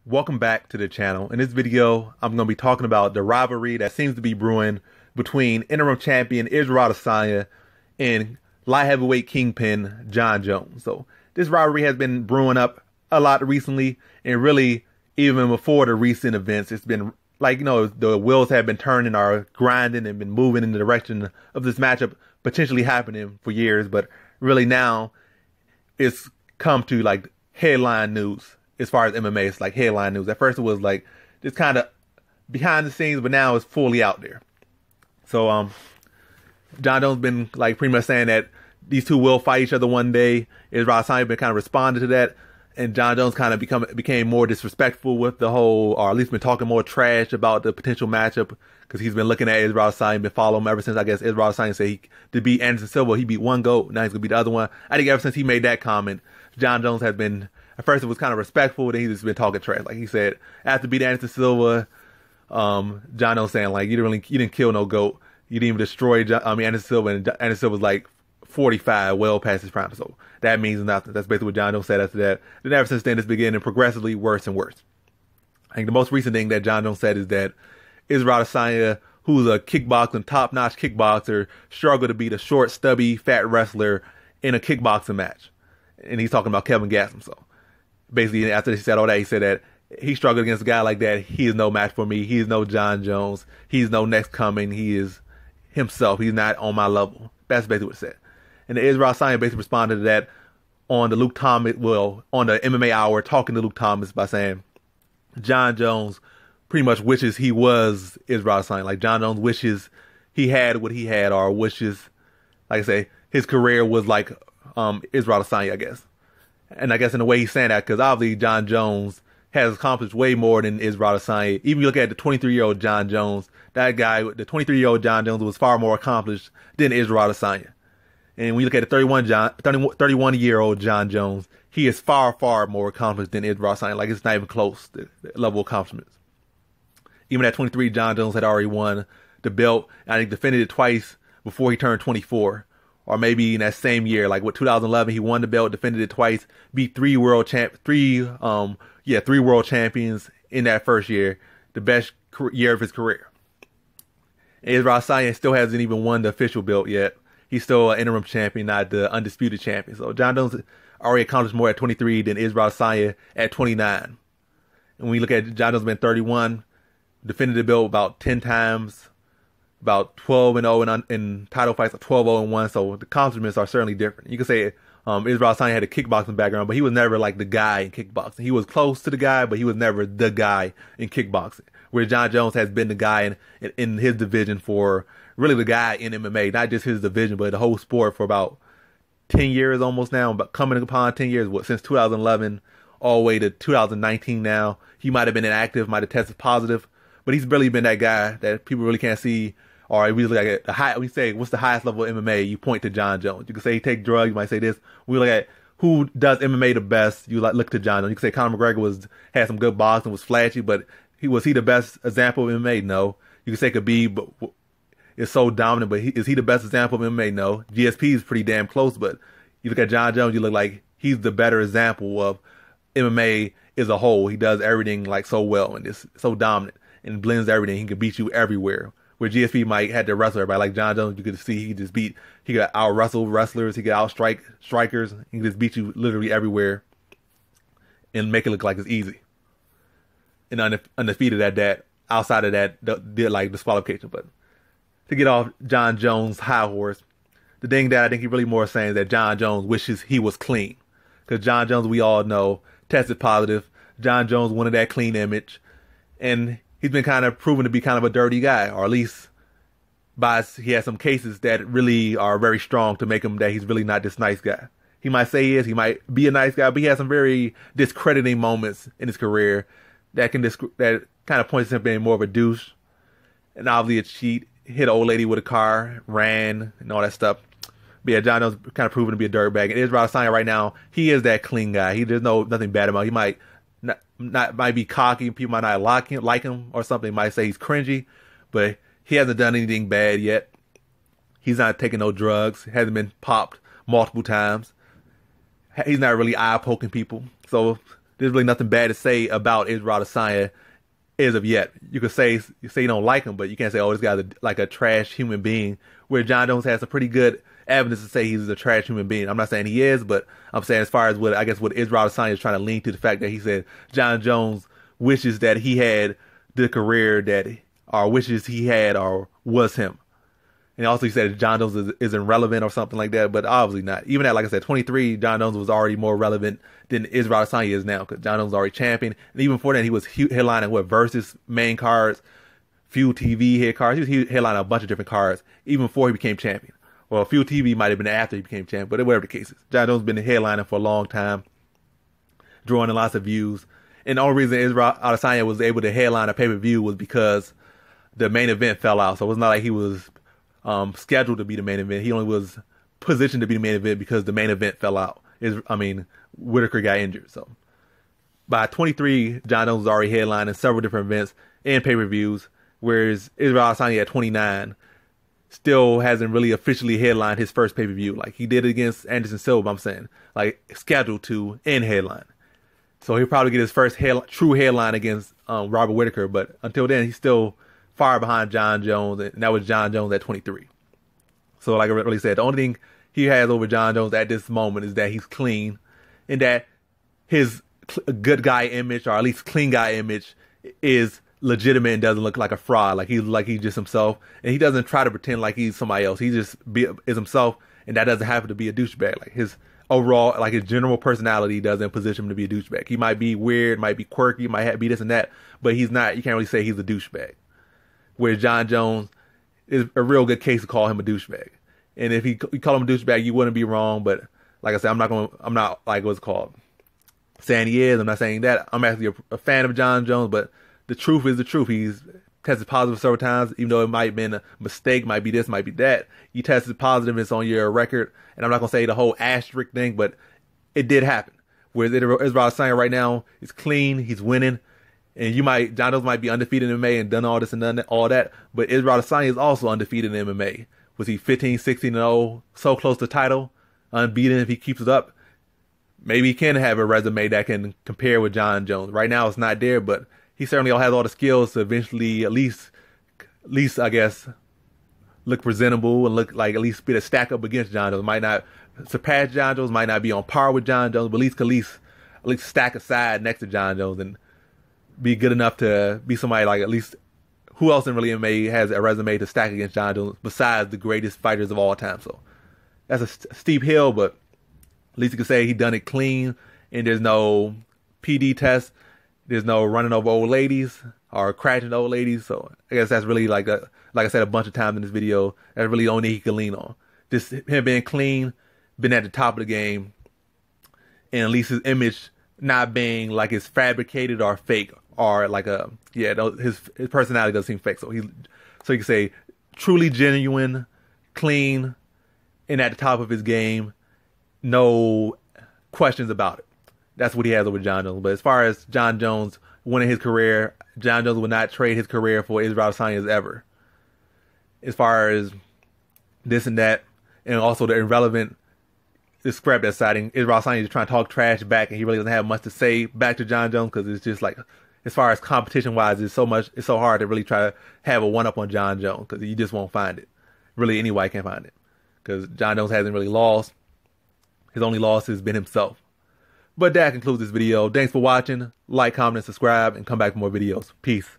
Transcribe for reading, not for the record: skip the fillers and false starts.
Welcome back to the channel. In this video, I'm going to be talking about the rivalry that seems to be brewing between interim champion Israel Adesanya and light heavyweight kingpin Jon Jones. So this rivalry has been brewing up a lot recently, and really even before the recent events, it's been like, the wheels have been turning, are grinding and been moving in the direction of this matchup potentially happening for years. But really now it's come to like headline news. As far as MMA, it's like headline news. At first it was like just kind of behind the scenes, but now it's fully out there. So Jon Jones been like pretty much saying that these two will fight each other one day. Israel Adesanya been kind of responding to that, and Jon Jones kind of became more disrespectful with the whole, or at least been talking more trash about the potential matchup, because he's been looking at Israel Adesanya, been following him ever since, I guess, Israel Adesanya said to beat Anderson Silva, he beat one GOAT, now he's gonna beat the other one. I think ever since he made that comment, Jon Jones has been, at first it was kind of respectful, then he's just been talking trash. Like he said, after beating Anderson Silva, Jon Jones saying like, you didn't kill no GOAT, you didn't even destroy Anderson Silva, and Anderson Silva was like 45, well past his prime. So that means nothing. That's basically what Jon Jones said after that. Then ever since then, it's been getting progressively worse and worse. I think the most recent thing that Jon Jones said is that Israel Adesanya, who's a top-notch kickboxer, struggled to beat a short, stubby, fat wrestler in a kickboxing match. And he's talking about Kelvin Gastelum. So basically, after he said all that, he said that he struggled against a guy like that. He is no match for me. He is no Jon Jones. He's no next coming. He is himself. He's not on my level. That's basically what it said. And Israel Adesanya basically responded to that on the Luke Thomas, on the MMA Hour, talking to Luke Thomas by saying Jon Jones pretty much wishes he was Israel Adesanya. Like Jon Jones wishes he had what he had, or wishes, like I say, his career was like Israel Adesanya, I guess. And I guess in a way he's saying that because obviously Jon Jones has accomplished way more than Israel Adesanya. Even if you look at the 23-year-old Jon Jones, that guy, the 23-year-old Jon Jones was far more accomplished than Israel Adesanya. And when you look at the 31-year-old Jon Jones, he is far, far more accomplished than Israel Adesanya. Like, it's not even close, the level of accomplishments. Even at 23, Jon Jones had already won the belt, and he defended it twice before he turned 24. Or maybe in that same year, like with 2011, he won the belt, defended it twice, beat three world champions in that first year, the best year of his career. And Israel Adesanya still hasn't even won the official belt yet. He's still an interim champion, not the undisputed champion. So Jon Jones already accomplished more at 23 than Israel Adesanya at 29. And when you look at Jon Jones, been 31, defended the belt about 10 times, about 12-0 in title fights, 12-0-1. So the accomplishments are certainly different. You can say Israel Adesanya had a kickboxing background, but he was never like the guy in kickboxing. He was close to the guy, but he was never the guy in kickboxing. Where Jon Jones has been the guy in his division for, really the guy in MMA, not just his division, but the whole sport for about 10 years almost now, but coming upon 10 years, since 2011 all the way to 2019 now. He might have been inactive, might have tested positive, but he's really been that guy that people really can't see. Or we look at the high, we say, what's the highest level of MMA? You point to Jon Jones. You can say he take drugs, you might say this. We look at who does MMA the best, you look to Jon Jones. You can say Conor McGregor had some good boxing, was flashy, but was he the best example of MMA? No. You can say Khabib, but is so dominant, but is he the best example of MMA? No. GSP is pretty damn close, but you look at Jon Jones, you look like he's the better example of MMA as a whole. He does everything like so well and is so dominant and blends everything. He can beat you everywhere. Where GSP might had to wrestle everybody. Like Jon Jones, you could see he could out wrestle wrestlers, he could out strikers, he can just beat you literally everywhere and make it look like it's easy. And undefeated at that, outside of that, did like disqualification. But to get off Jon Jones' high horse, the thing that I think he really more saying is that Jon Jones wishes he was clean. Because Jon Jones, we all know, tested positive. Jon Jones wanted that clean image. And he's been kind of proven to be kind of a dirty guy, or at least he has some cases that really are very strong to make him that he's really not this nice guy. He might say he might be a nice guy, but he has some very discrediting moments in his career that kind of points to him being more of a douche, and obviously a cheat, hit an old lady with a car, ran, and all that stuff. But yeah, Jon Jones kind of proven to be a dirtbag. And Israel Adesanya right now, he is that clean guy. There's nothing bad about him. He might be cocky. People might not like him or something. Might say he's cringy, but he hasn't done anything bad yet. He's not taking no drugs. Hasn't been popped multiple times. He's not really eye poking people. So there's really nothing bad to say about Israel Adesanya as of yet. You could say you don't like him, but you can't say, oh, this guy's like a trash human being. Where Jon Jones has some pretty good evidence to say he's a trash human being. I'm not saying he is, but I'm saying as far as what Israel Adesanya is trying to lean to the fact that he said Jon Jones wishes that he had the career that, or wishes he had or was him. And also he said Jon Jones is irrelevant or something like that, but obviously not. Even at, like I said, 23, Jon Jones was already more relevant than Israel Adesanya is now, because Jon Jones was already champion. And even before that, he was headlining Versus main cards, Feud TV head cards. He was headlining a bunch of different cards even before he became champion. Well, Feud TV might have been after he became champion, but whatever the case is. Jon Jones has been headlining for a long time, drawing in lots of views. And the only reason Israel Adesanya was able to headline a pay-per-view was because the main event fell out. So it was not like he was scheduled to be the main event. He only was positioned to be the main event because the main event fell out. Whitaker got injured. So by 23, Jon Jones was already headlining several different events and pay-per-views, whereas Israel Adesanya at 29 still hasn't really officially headlined his first pay-per-view. Like he did against Anderson Silva, I'm saying, like scheduled to and headline. So he'll probably get his first true headline against Robert Whitaker, but until then, he's still far behind Jon Jones, and that was Jon Jones at 23. So like I really said, the only thing he has over Jon Jones at this moment is that he's clean, and that his good guy image, or at least clean guy image, is legitimate and doesn't look like a fraud. Like he's just himself, and he doesn't try to pretend like he's somebody else. He just is himself, and that doesn't happen to be a douchebag. Like his overall, like his general personality doesn't position him to be a douchebag. He might be weird, might be quirky, might be this and that, but he's not. You can't really say he's a douchebag. Whereas Jon Jones is a real good case to call him a douchebag. And if you call him a douchebag, you wouldn't be wrong. But like I said, I'm not like what's called saying he is. I'm not saying that. I'm actually a fan of Jon Jones, but the truth is the truth. He's tested positive several times, even though it might have been a mistake, might be this, might be that. You tested positive, it's on your record. And I'm not going to say the whole asterisk thing, but it did happen. Whereas Israel Adesanya right now is clean, he's winning. And Jon Jones might be undefeated in MMA and done all this and done all that, but Israel Adesanya is also undefeated in MMA. Was he 15, 16-0, so close to title, unbeaten if he keeps it up? Maybe he can have a resume that can compare with Jon Jones. Right now it's not there, but he certainly has all the skills to eventually at least I guess, look presentable and look like at least be a stack up against Jon Jones. Might not surpass Jon Jones, might not be on par with Jon Jones, but at least stack aside next to Jon Jones and be good enough to be somebody like at least who else in really MMA has a resume to stack against Jon Jones besides the greatest fighters of all time. So that's a steep hill, but at least you can say he done it clean and there's no PD test. There's no running over old ladies or crashing old ladies. So I guess that's really like I said a bunch of times in this video, that's really the only thing he can lean on. Just him being clean, been at the top of the game, and at least his image not being like it's fabricated or fake. Or like his personality doesn't seem fake. So you can say truly genuine, clean, and at the top of his game, no questions about it. That's what he has over Jon Jones. But as far as Jon Jones winning his career, Jon Jones would not trade his career for Israel Adesanya ever. As far as this and that, and also the irrelevant, the scrap that's citing, Israel Adesanya is trying to talk trash back, and he really doesn't have much to say back to Jon Jones because it's just like, as far as competition wise, it's so hard to really try to have a one up on Jon Jones because you just won't find it. Really, anybody can't find it because Jon Jones hasn't really lost. His only loss has been himself. But that concludes this video. Thanks for watching. Like, comment, and subscribe, and come back for more videos. Peace.